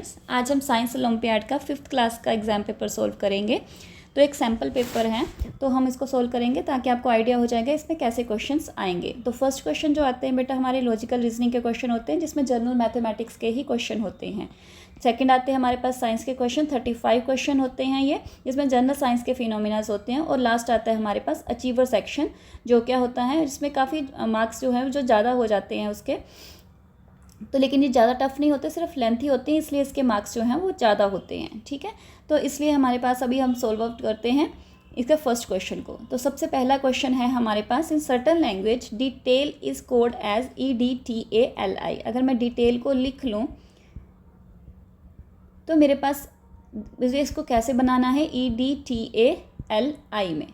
Students, आज हम science olympiad का 5th क्लास का एग्जाम पेपर सोल्व करेंगे। तो एक सैम्पल पेपर है, तो हम इसको सोल्व करेंगे ताकि आपको आइडिया हो जाएगा इसमें कैसे क्वेश्चंस आएंगे। तो फर्स्ट क्वेश्चन जो आते हैं बेटा हमारे लॉजिकल रीजनिंग के क्वेश्चन होते हैं, जिसमें जनरल मैथमेटिक्स के ही क्वेश्चन होते हैं। सेकंड आते हैं हमारे पास साइंस के क्वेश्चन, 35 क्वेश्चन होते हैं ये, जिसमें जनरल साइंस के फिनोमिनाज होते हैं। और लास्ट आता है हमारे पास अचीवर सेक्शन, जो क्या होता है जिसमें काफ़ी मार्क्स जो है जो ज़्यादा हो जाते हैं उसके। तो लेकिन ये ज़्यादा टफ नहीं होते, सिर्फ लेंथ ही होती है, इसलिए इसके मार्क्स जो हैं वो ज़्यादा होते हैं। ठीक है, तो इसलिए हमारे पास अभी हम सोल्व आउट करते हैं इसका फर्स्ट क्वेश्चन को। तो सबसे पहला क्वेश्चन है हमारे पास, in certain language detail is code as EDTALI। अगर मैं डिटेल को लिख लूँ तो मेरे पास मुझे इसको कैसे बनाना है, EDTALI में।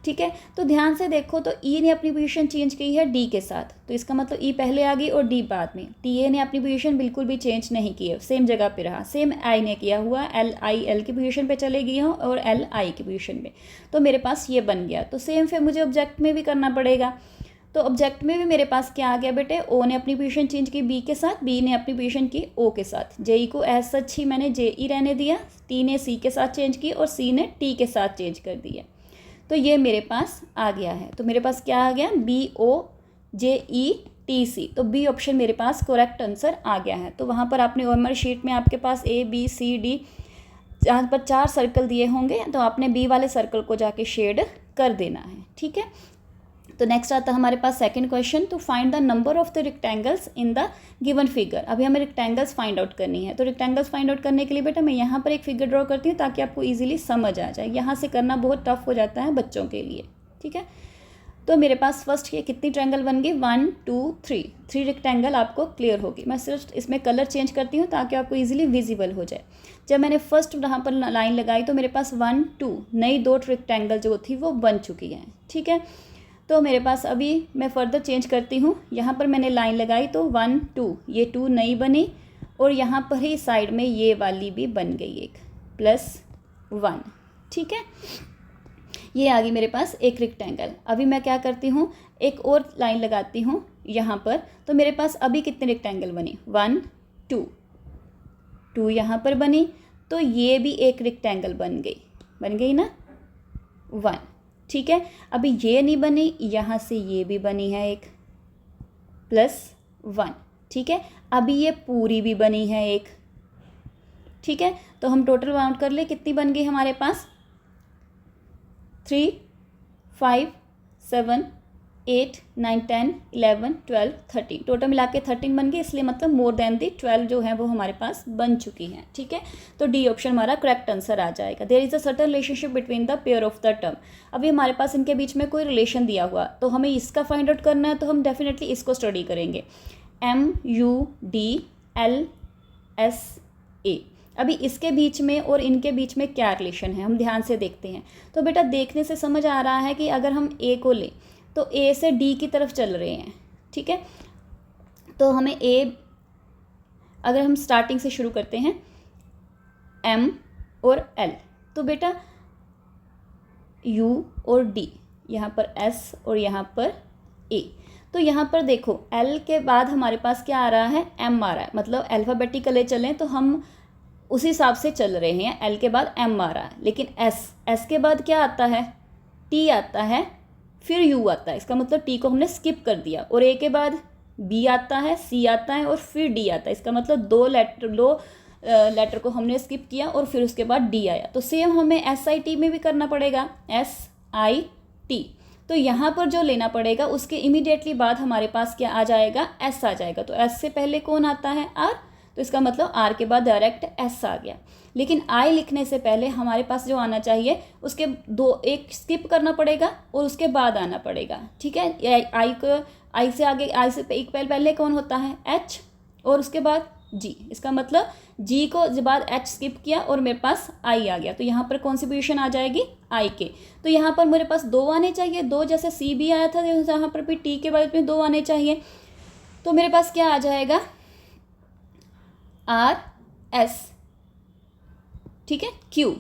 ठीक है, तो ध्यान से देखो, तो E ने अपनी पोजीशन चेंज की है D के साथ, तो इसका मतलब E पहले आ गई और D बाद में। TA ने अपनी पोजीशन बिल्कुल भी चेंज नहीं की है, सेम जगह पे रहा। सेम I ने किया हुआ, LI L की पोजीशन पे चले गई हो और L I की पोजीशन पे, तो मेरे पास ये बन गया। तो सेम फिर मुझे ऑब्जेक्ट में भी करना पड़ेगा। तो ऑब्जेक्ट में भी मेरे पास क्या आ गया बेटे, O ने अपनी पोजीशन चेंज की B के साथ, B ने अपनी पोजीशन की O के साथ। JE को एज सच ही मैंने JE रहने दिया, T ने C के साथ चेंज की और C ने T के साथ चेंज कर दिया। तो ये मेरे पास आ गया है। तो मेरे पास क्या आ गया, BOJETC। तो बी ऑप्शन मेरे पास करेक्ट आंसर आ गया है। तो वहाँ पर आपने ओएमआर शीट में आपके पास ABCD जहाँ पर 4 सर्कल दिए होंगे, तो आपने बी वाले सर्कल को जाके शेड कर देना है। ठीक है, तो नेक्स्ट आता है हमारे पास second question, to find the number of the rectangles in the given figure. अभी हमें रेक्टेंगल्स फाइंड आउट करनी है। तो रेक्टेंगल्स फाइंड आउट करने के लिए बेटा मैं यहाँ पर एक फिगर ड्रॉ करती हूँ ताकि आपको इजीली समझ आ जाए। यहाँ से करना बहुत टफ हो जाता है बच्चों के लिए। ठीक है, तो मेरे पास फर्स्ट ये कितनी ट्रायंगल बन गई, 1 2 3 रेक्टेंगल आपको क्लियर होगी। मैं सिर्फ इसमें कलर चेंज करती हूँ ताकि आपको ईजिली विजिबल हो जाए। जब मैंने फर्स्ट यहाँ पर लाइन लगाई तो मेरे पास 1 2 नई 2 रेक्टेंगल जो थी वो बन चुकी हैं। ठीक है, तो मेरे पास अभी मैं फर्दर चेंज करती हूँ। यहाँ पर मैंने लाइन लगाई तो 1 2 ये 2 नई बनी, और यहाँ पर ही साइड में ये वाली भी बन गई एक +1। ठीक है, ये आ गई मेरे पास एक रेक्टेंगल। अभी मैं क्या करती हूँ, एक और लाइन लगाती हूँ यहाँ पर। तो मेरे पास अभी कितने रेक्टेंगल बनी, 1 2 यहाँ पर बनी, तो ये भी एक रेक्टेंगल बन गई ना 1। ठीक है, अभी ये नहीं बनी, यहाँ से ये भी बनी है एक +1। ठीक है, अभी ये पूरी भी बनी है एक। ठीक है, तो हम टोटल काउंट कर ले कितनी बन गई हमारे पास, 3 5 7 8 9 10 11 12 13, टोटल मिला के 13 बन गई, इसलिए मतलब मोर देन दी 12 जो है वो हमारे पास बन चुकी हैं। ठीक है, तो डी ऑप्शन हमारा करेक्ट आंसर आ जाएगा। There is a certain relationship between the pair of the term. अभी हमारे पास इनके बीच में कोई रिलेशन दिया हुआ, तो हमें इसका फाइंड आउट करना है, तो हम डेफिनेटली इसको स्टडी करेंगे। MUDLSA। अभी इसके बीच में और इनके बीच में क्या रिलेशन है, हम ध्यान से देखते हैं। तो बेटा देखने से समझ आ रहा है कि अगर हम A को लें तो A से D की तरफ चल रहे हैं। ठीक है, तो हमें A, अगर हम स्टार्टिंग से शुरू करते हैं M और L, तो बेटा U और D, यहाँ पर S और यहाँ पर A। तो यहाँ पर देखो L के बाद हमारे पास क्या आ रहा है, M आ रहा है, मतलब अल्फ़ाबेटिकली चलें तो हम उसी हिसाब से चल रहे हैं। L के बाद M आ रहा है, लेकिन S के बाद क्या आता है, T आता है, फिर U आता है। इसका मतलब T को हमने स्किप कर दिया, और A के बाद B आता है, C आता है और फिर D आता है। इसका मतलब दो लेटर को हमने स्किप किया और फिर उसके बाद D आया। तो सेम हमें SIT में भी करना पड़ेगा, SIT। तो यहाँ पर जो लेना पड़ेगा उसके इमीडिएटली बाद हमारे पास क्या आ जाएगा, S आ जाएगा। तो S से पहले कौन आता है, R, तो इसका मतलब R के बाद डायरेक्ट S आ गया। लेकिन I लिखने से पहले हमारे पास जो आना चाहिए उसके एक स्किप करना पड़ेगा और उसके बाद आना पड़ेगा। ठीक है, I से आगे, I से एक पहले कौन होता है, H, और उसके बाद G। इसका मतलब G को जब बाद H स्किप किया और मेरे पास I आ गया, तो यहाँ पर कौन सी पोजीशन आ जाएगी, I के। तो यहाँ पर मेरे पास 2 आने चाहिए, 2 जैसे C भी आया था, यहाँ पर भी T के बाद में 2 आने चाहिए। तो मेरे पास क्या आ जाएगा, RS। ठीक है, Q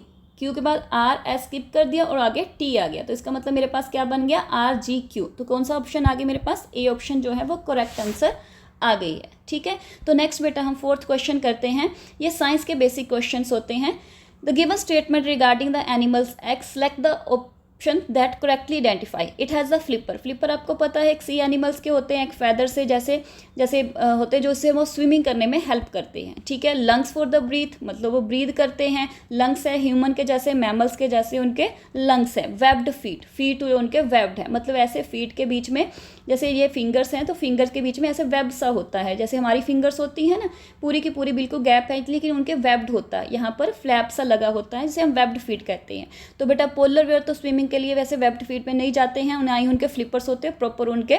के बाद RS स्किप कर दिया और आगे T आ गया, तो इसका मतलब मेरे पास क्या बन गया, RGQ। तो कौन सा ऑप्शन आ गया मेरे पास, A ऑप्शन जो है वो करेक्ट आंसर आ गई है। ठीक है, तो नेक्स्ट बेटा हम फोर्थ क्वेश्चन करते हैं। ये साइंस के बेसिक क्वेश्चंस होते हैं। The given statement regarding the animals x select the option that correctly identify. It has the flipper. Flipper आपको पता है एक सी एनिमल्स के होते हैं, एक फैदर से जैसे जैसे होते हैं जो उससे वो स्विमिंग करने में हेल्प करते हैं। ठीक है, लंग्स फॉर द ब्रीथ, मतलब वो ब्रीथ करते हैं। लंग्स है ह्यूमन के जैसे, मैमल्स के जैसे उनके लंग्स हैं। वेब्ड फीट, फीट उनके वेब्ड है, मतलब ऐसे फीट के बीच में जैसे ये फिंगर्स हैं तो फिंगर्स के बीच में ऐसे वेब सा होता है, जैसे हमारी फिंगर्स होती है ना, पूरी की पूरी बिल्कुल गैप है, लेकिन उनके वेब्ड होता है, यहाँ पर फ्लैप सा लगा होता है, जिसे हम वेब्ड फीट कहते हैं। तो बेटा पोलर बेयर तो स्विमिंग के लिए वैसे वेब्ड फीट में नहीं जाते हैं, ना ही उनके फ्लिपर्स होते हैं, प्रॉपर उनके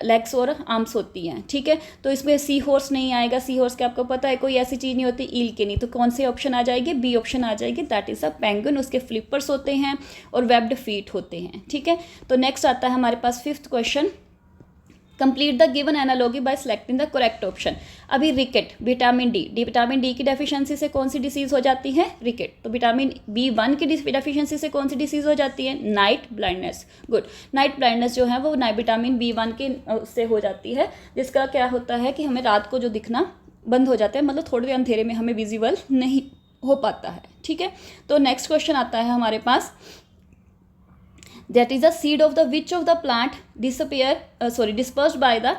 लेग्स और आर्म्स होती हैं। ठीक है, तो इसमें सी हॉर्स नहीं आएगा। सी हॉर्स के आपको पता है कोई ऐसी चीज़ नहीं होती ईल के नहीं, तो कौन सी ऑप्शन आ जाएगी? बी ऑप्शन आ जाएगी, दैट इज़ अ पेंगुइन। उसके फ्लिपर्स होते हैं और वेब्ड फीट होते हैं। ठीक है, तो नेक्स्ट आता है हमारे पास fifth question. Complete the given analogy by selecting the correct option. अभी rickets, vitamin D, vitamin D की डेफिशिएंसी से कौन सी डिसीज हो जाती है? रिकेट। तो विटामिन B1 की डेफिशिएंसी से कौन सी डिसीज हो जाती है? Night blindness. Good, night blindness जो है वो विटामिन B1 के से हो जाती है, जिसका क्या होता है कि हमें रात को जो दिखना बंद हो जाता है, मतलब थोड़े अंधेरे में हमें विजिबल नहीं हो पाता है। ठीक है, तो नेक्स्ट क्वेश्चन आता है हमारे पास। That is the seed of the which of the plant dispersed by the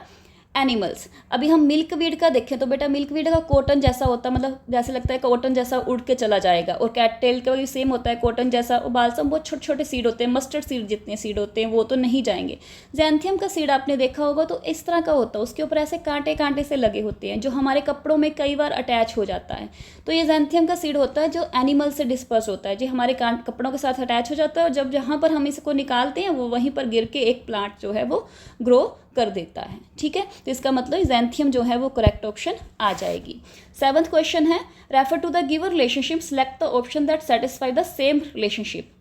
animals. अभी हम मिल्क वीड का देखें तो बेटा मिल्क वीड का कॉटन जैसा होता है, मतलब जैसे लगता है कॉटन जैसा उड़ के चला जाएगा। और कैट टेल का भी सेम होता है, कॉटन जैसा। और बालसम बहुत छोटे छोटे सीड होते हैं, मस्टर्ड सीड जितने सीड होते हैं वो तो नहीं जाएंगे। जैंथियम का सीड आपने देखा होगा तो इस तरह का होता है, उसके ऊपर ऐसे कांटे कांटे से लगे होते हैं, जो हमारे कपड़ों में कई बार अटैच हो जाता है। तो ये जैंथियम का सीड होता है जो एनिमल से डिस्पर्स होता है, जो हमारे कपड़ों के साथ अटैच हो जाता है, और जब जहाँ पर हम इसको निकालते हैं वो वहीं पर गिर के एक प्लांट जो है वो ग्रो कर देता है। ठीक है, तो इसका मतलब जैंथियम जो है वो करेक्ट ऑप्शन आ जाएगी। सेवंथ क्वेश्चन है, refer to the given relationship, select the option that satisfy the same relationship.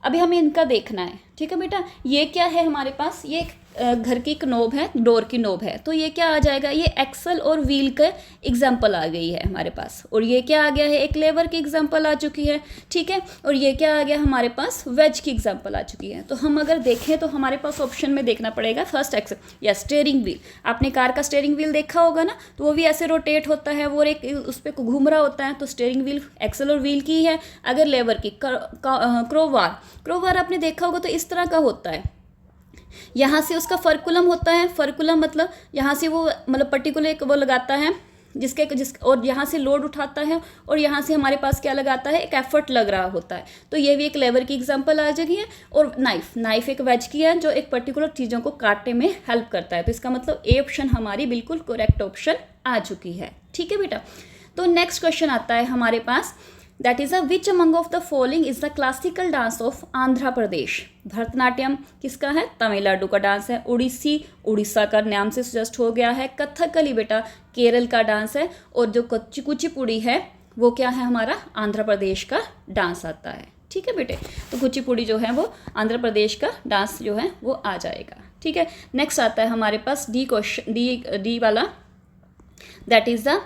अभी हमें इनका देखना है। ठीक है बेटा, ये क्या है हमारे पास? ये घर की एक नोब है, डोर की नोब है, तो ये क्या आ जाएगा? ये एक्सल और व्हील का एग्जाम्पल आ गई है हमारे पास। और ये क्या आ गया है? एक लेवर की एग्जाम्पल आ चुकी है। ठीक है, और ये क्या आ गया हमारे पास? वेज की एग्जाम्पल आ चुकी है। तो हम अगर देखें तो हमारे पास ऑप्शन में देखना पड़ेगा फर्स्ट एक्सल या स्टेयरिंग व्हील। आपने कार का स्टेयरिंग व्हील देखा होगा ना, तो वो भी ऐसे रोटेट होता है, वो एक उस पर घूम रहा होता है, तो स्टेयरिंग व्हील एक्सल और व्हील की है। अगर लेवर की क्रोवार आपने देखा होगा तो इस तरह का होता है, यहाँ से उसका फर्कुलम होता है। फर्कुलम मतलब यहाँ से वो मतलब पर्टिकुलर एक वो लगाता है और यहाँ से लोड उठाता है, और यहाँ से हमारे पास क्या लगाता है? एक एफर्ट लग रहा होता है। तो ये भी एक लेवर की एग्जांपल आ जाएगी है। और नाइफ एक वेज की है जो एक पर्टिकुलर चीज़ों को काटने में हेल्प करता है। तो इसका मतलब ए ऑप्शन हमारी बिल्कुल करेक्ट ऑप्शन आ चुकी है। ठीक है बेटा, तो नेक्स्ट क्वेश्चन आता है हमारे पास, that is which among of the following is the classical dance of Andhra Pradesh. Bharatanatyam किसका है? तमिलनाडु का डांस है। उड़ीसी उड़ीसा का नाम से सजेस्ट हो गया है। कथकली बेटा केरल का डांस है। और जो कुचिपुड़ी है वो क्या है? हमारा आंध्र प्रदेश का डांस आता है। ठीक है बेटे, तो कुचिपुड़ी जो है वो आंध्र प्रदेश का डांस जो है वो आ जाएगा। ठीक है, नेक्स्ट आता है हमारे पास डी क्वेश्चन, डी वाला, that is the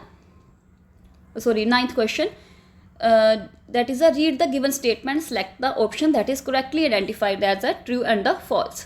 ninth question. that is read the given statement, select the option that is correctly identified as a true and the false।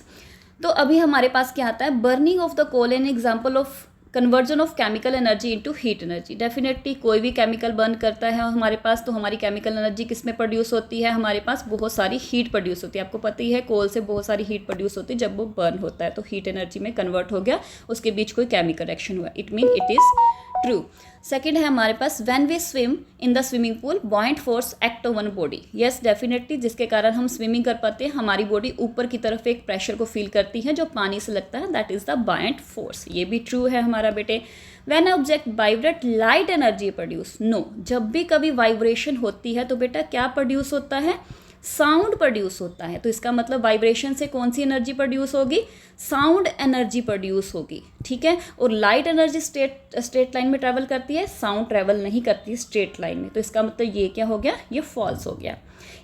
तो अभी हमारे पास क्या आता है? Burning of the coal an example of conversion of chemical energy into heat energy. Definitely कोई भी chemical burn करता है हमारे पास, तो हमारी केमिकल एनर्जी किस में प्रोड्यूस होती है? हमारे पास बहुत सारी हीट प्रोड्यूस होती है। आपको पता ही है कोल से बहुत सारी हीट प्रोड्यूस होती है। जब वो बर्न होता है तो हीट एनर्जी में कन्वर्ट हो गया, उसके बीच कोई केमिकल रिएक्शन हुआ, it mean it is true. Second है हमारे पास, when we swim in the swimming pool buoyant force act on body. Yes definitely, जिसके कारण हम स्विमिंग कर पाते हैं, हमारी बॉडी ऊपर की तरफ एक प्रेशर को फील करती है जो पानी से लगता है, that is the buoyant force. ये भी ट्रू है हमारा बेटे। When object vibrate light energy produce. No, जब भी कभी वाइब्रेशन होती है तो बेटा क्या प्रोड्यूस होता है? साउंड प्रोड्यूस होता है। तो इसका मतलब वाइब्रेशन से कौन सी एनर्जी प्रोड्यूस होगी? साउंड एनर्जी प्रोड्यूस होगी। ठीक है, और लाइट एनर्जी स्ट्रेट लाइन में ट्रैवल करती है, साउंड ट्रैवल नहीं करती स्ट्रेट लाइन में। तो इसका मतलब ये क्या हो गया? ये फॉल्स हो गया।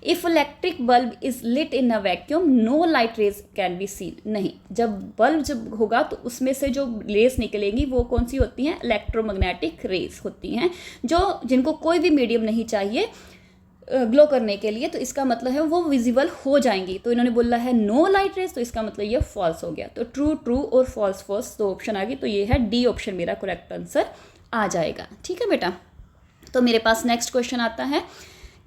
If electric bulb is lit in a vacuum no light rays can be seen. नहीं, जब बल्ब जब होगा तो उसमें से जो रेज निकलेंगी वो कौन सी होती हैं? इलेक्ट्रोमैग्नेटिक रेज होती हैं, जो जिनको कोई भी मीडियम नहीं चाहिए, ग्लो करने के लिए, तो इसका मतलब है वो विजिबल हो जाएंगी। तो इन्होंने बोला है नो लाइट रेज, तो इसका मतलब ये फॉल्स हो गया। तो ट्रू ट्रू और फॉल्स फॉल्स दो ऑप्शन आ गई, तो ये है डी ऑप्शन मेरा करेक्ट आंसर आ जाएगा। ठीक है बेटा, तो मेरे पास नेक्स्ट क्वेश्चन आता है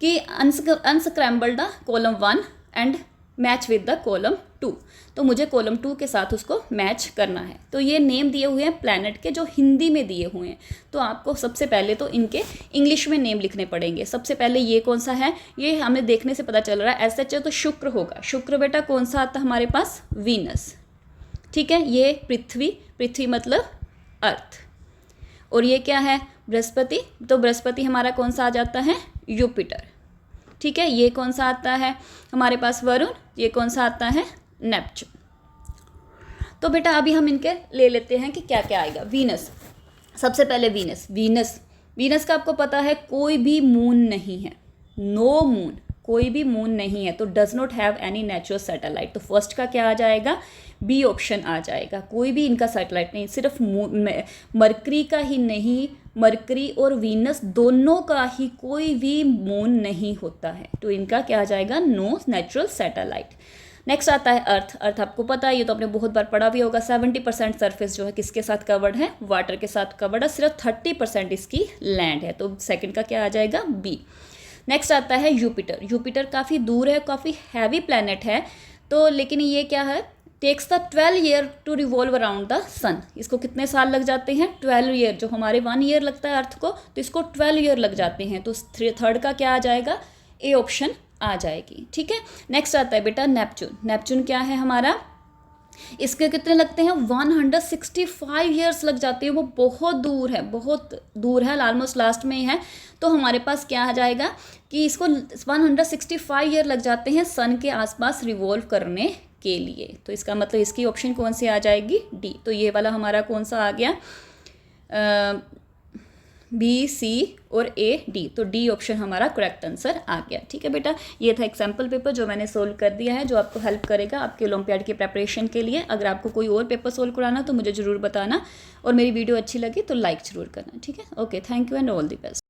कि unscramble the column 1 and match with the column 2। तो मुझे कॉलम 2 के साथ उसको मैच करना है। तो ये नेम दिए हुए हैं प्लैनेट के, जो हिंदी में दिए हुए हैं। तो आपको सबसे पहले तो इनके इंग्लिश में नेम लिखने पड़ेंगे। सबसे पहले ये कौन सा है, ये हमें देखने से पता चल रहा है। ऐसा चाहिए तो शुक्र होगा। शुक्र बेटा कौन सा आता है हमारे पास, वीनस। ठीक है, ये पृथ्वी, पृथ्वी मतलब अर्थ। और ये क्या है, बृहस्पति। तो बृहस्पति हमारा कौन सा आ जाता है, युपिटर। ठीक है, ये कौन सा आता है हमारे पास, वरुण। ये कौन सा आता है, नेपच्यून। तो बेटा अभी हम इनके ले लेते हैं कि क्या क्या आएगा। वीनस, सबसे पहले वीनस। वीनस का आपको पता है कोई भी मून नहीं है, नो मून, कोई भी मून नहीं है। तो does not have any natural satellite. तो फर्स्ट का क्या आ जाएगा, बी ऑप्शन आ जाएगा। कोई भी इनका सैटेलाइट नहीं, सिर्फ मरकरी का ही नहीं, मरकरी और वीनस दोनों का ही कोई भी मून नहीं होता है। तो इनका क्या आ जाएगा, नो नेचुरल सैटेलाइट। नेक्स्ट आता है अर्थ। अर्थ आपको पता है, ये तो आपने बहुत बार पढ़ा भी होगा। 70% सरफेस जो है किसके साथ कवर्ड है, वाटर के साथ कवर्ड है। सिर्फ 30% इसकी लैंड है। तो सेकंड का क्या आ जाएगा, बी। नेक्स्ट आता है यूपिटर। यूपिटर काफ़ी दूर है, काफ़ी हैवी प्लैनेट है। तो लेकिन ये क्या है, takes the 12 year to revolve around the sun. इसको कितने साल लग जाते हैं, 12 ईयर। जो हमारे 1 ईयर लगता है अर्थ को, तो इसको 12 ईयर लग जाते हैं। तो थर्ड का क्या आ जाएगा, ए ऑप्शन आ जाएगी। ठीक है, नेक्स्ट आता है बेटा नेपच्यून। नेपच्यून क्या है हमारा, इसके कितने लगते हैं, 165 ईयर्स लग जाते हैं। वो बहुत दूर है, बहुत दूर है, ऑलमोस्ट लास्ट में ही है। तो हमारे पास क्या आ जाएगा कि इसको 165 ईयर लग जाते हैं सन के आसपास रिवॉल्व करने के लिए। तो इसका मतलब इसकी ऑप्शन कौन सी आ जाएगी, डी। तो ये वाला हमारा कौन सा आ गया, बी, सी और ए, डी। तो डी ऑप्शन हमारा करेक्ट आंसर आ गया। ठीक है बेटा, ये था एग्जाम्पल पेपर जो मैंने सोल्व कर दिया है, जो आपको हेल्प करेगा आपके ओलंपियाड की प्रेपरेशन के लिए। अगर आपको कोई और पेपर सोल्व कराना तो मुझे ज़रूर बताना, और मेरी वीडियो अच्छी लगी तो लाइक ज़रूर करना। ठीक है, okay, thank you and all the best.